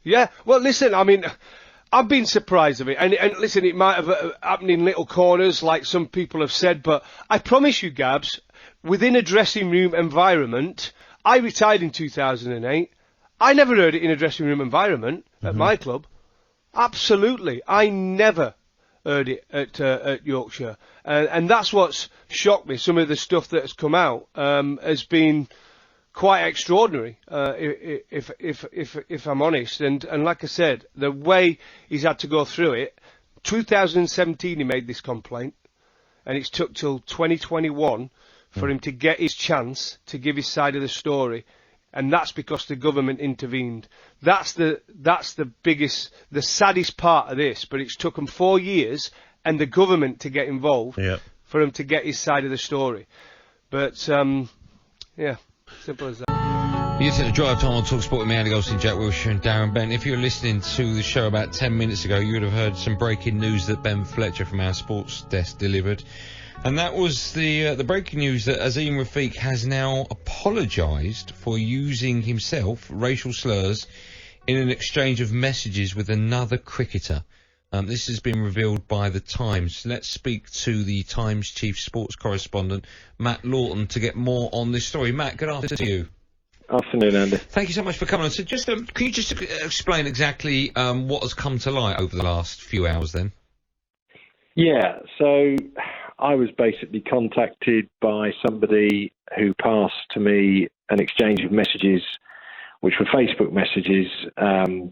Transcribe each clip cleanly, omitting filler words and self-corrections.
Yeah, well, listen, I mean, I've been surprised of it. And listen, it might have happened in little corners, like some people have said, but I promise you, Gabs, within a dressing room environment, I retired in 2008. I never heard it in a dressing room environment at my club. Absolutely. I never heard it at Yorkshire. And that's what's shocked me. Some of the stuff that has come out has been quite extraordinary, if I'm honest. And like I said, the way he's had to go through it, 2017 he made this complaint, and it's took till 2021 for him to get his chance to give his side of the story. And that's because the government intervened. That's the biggest, the saddest part of this. But it's took him 4 years and the government to get involved for him to get his side of the story. But, yeah, simple as that. You said a drive time on talkSPORT with me, Andy Goldstein, Jack Wilshere and Darren Bent. If you were listening to the show about 10 minutes ago, you would have heard some breaking news that Ben Fletcher from our sports desk delivered. And that was the breaking news that Azeem Rafiq has now apologised for using himself racial slurs in an exchange of messages with another cricketer. This has been revealed by The Times. Let's speak to the Times chief sports correspondent, Matt Lawton, to get more on this story. Matt, good afternoon to you. Afternoon, Andy. Thank you so much for coming on. So just can you just explain exactly what has come to light over the last few hours then? Yeah, so I was basically contacted by somebody who passed to me an exchange of messages, which were Facebook messages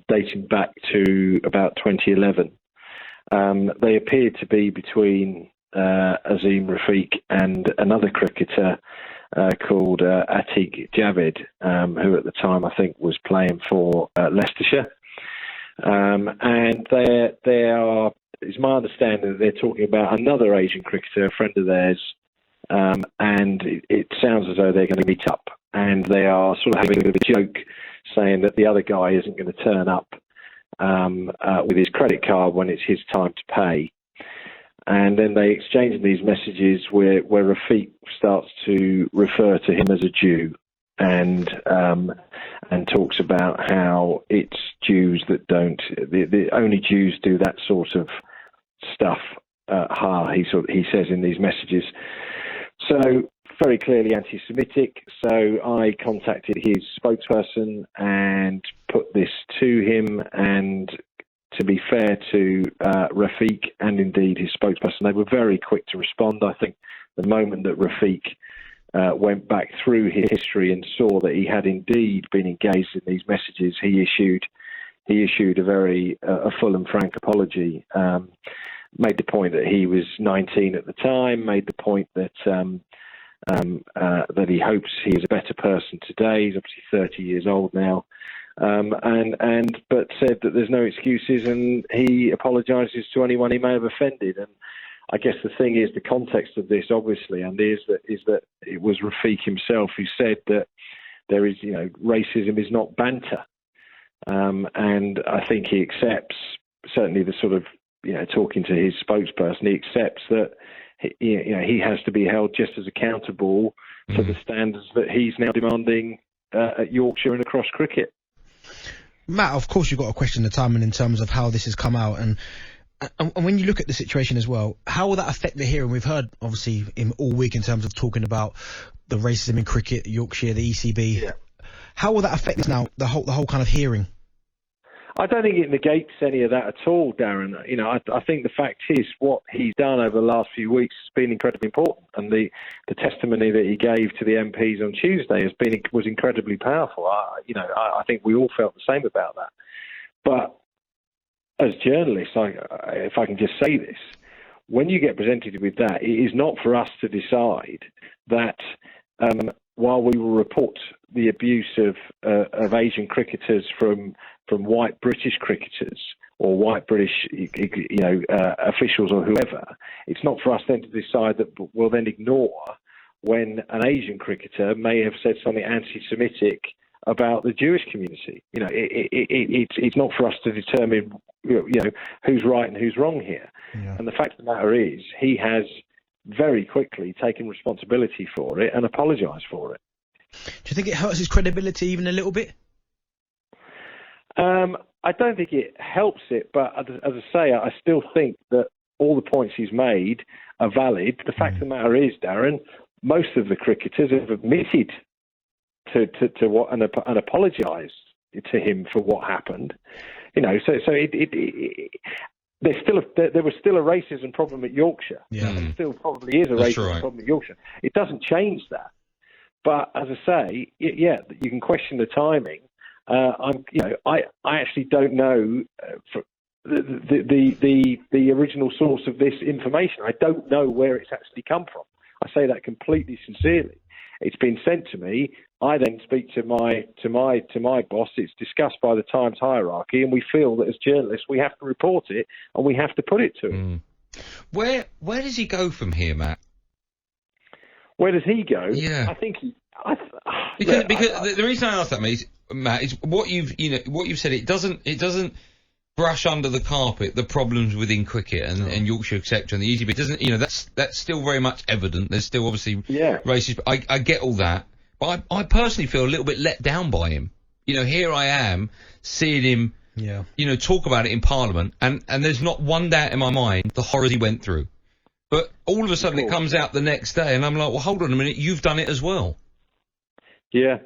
dating back to about 2011. They appeared to be between Azeem Rafiq and another cricketer called Atiq Javed, who at the time I think was playing for Leicestershire. And they are, it's my understanding that they're talking about another Asian cricketer, a friend of theirs, and it sounds as though they're going to meet up. And they are sort of having a bit of a joke, saying that the other guy isn't going to turn up with his credit card when it's his time to pay. And then they exchange these messages where Rafiq starts to refer to him as a Jew, and talks about how it's Jews that don't, the only Jews do that sort of stuff. He says in these messages. So very clearly anti-Semitic. So I contacted his spokesperson and put this to him, and to be fair to Rafiq and indeed his spokesperson, they were very quick to respond. I think the moment that Rafiq went back through his history and saw that he had indeed been engaged in these messages, he issued a very full and frank apology. Made the point that he was 19 at the time. Made the point that that he hopes he is a better person today. He's obviously 30 years old now. But said that there's no excuses, and he apologises to anyone he may have offended. And I guess the thing is, the context of this, obviously, and is that it was Rafiq himself who said that there is, racism is not banter, and I think he accepts, certainly the sort of, talking to his spokesperson, he accepts that he has to be held just as accountable for the standards that he's now demanding at Yorkshire and across cricket. Matt, of course you've got to question the timing in terms of how this has come out, and when you look at the situation as well, how will that affect the hearing? We've heard obviously all week in terms of talking about the racism in cricket, Yorkshire, the ECB. Yeah. How will that affect this now, the whole kind of hearing? I don't think it negates any of that at all, Darren. I think the fact is what he's done over the last few weeks has been incredibly important, and the testimony that he gave to the MPs on Tuesday was incredibly powerful. I think we all felt the same about that. But as journalists, if I can just say this, when you get presented with that, it is not for us to decide that while we will report the abuse of Asian cricketers from white British cricketers or white British officials or whoever, it's not for us then to decide that we'll then ignore when an Asian cricketer may have said something anti-Semitic about the Jewish community. It's not for us to determine who's right and who's wrong here. Yeah. And the fact of the matter is, he has very quickly taken responsibility for it and apologised for it. Do you think it hurts his credibility even a little bit? I don't think it helps it, but as I say, I still think that all the points he's made are valid. The fact of the matter is, Darren, most of the cricketers have admitted to what and apologised to him for what happened. You know, so there was still a racism problem at Yorkshire. Yeah. There still probably is a racism problem at Yorkshire. It doesn't change that. But as I say, yeah, you can question the timing. I actually don't know the original source of this information. I don't know where it's actually come from. I say that completely sincerely. It's been sent to me. I then speak to my boss. It's discussed by the Times hierarchy, and we feel that as journalists we have to report it and we have to put it to him. Where does he go from here, Matt? Where does he go? Yeah, I think because the reason I ask that, Matt, is what you've said. It doesn't brush under the carpet the problems within cricket and Yorkshire, etc. And the EGB doesn't. That's still very much evident. There's still obviously racist. I get all that, but I personally feel a little bit let down by him. Here I am seeing him. Yeah. Talk about it in Parliament, and there's not one doubt in my mind the horrors he went through. But all of a sudden it comes out the next day, and I'm like, well, hold on a minute, you've done it as well. Yeah.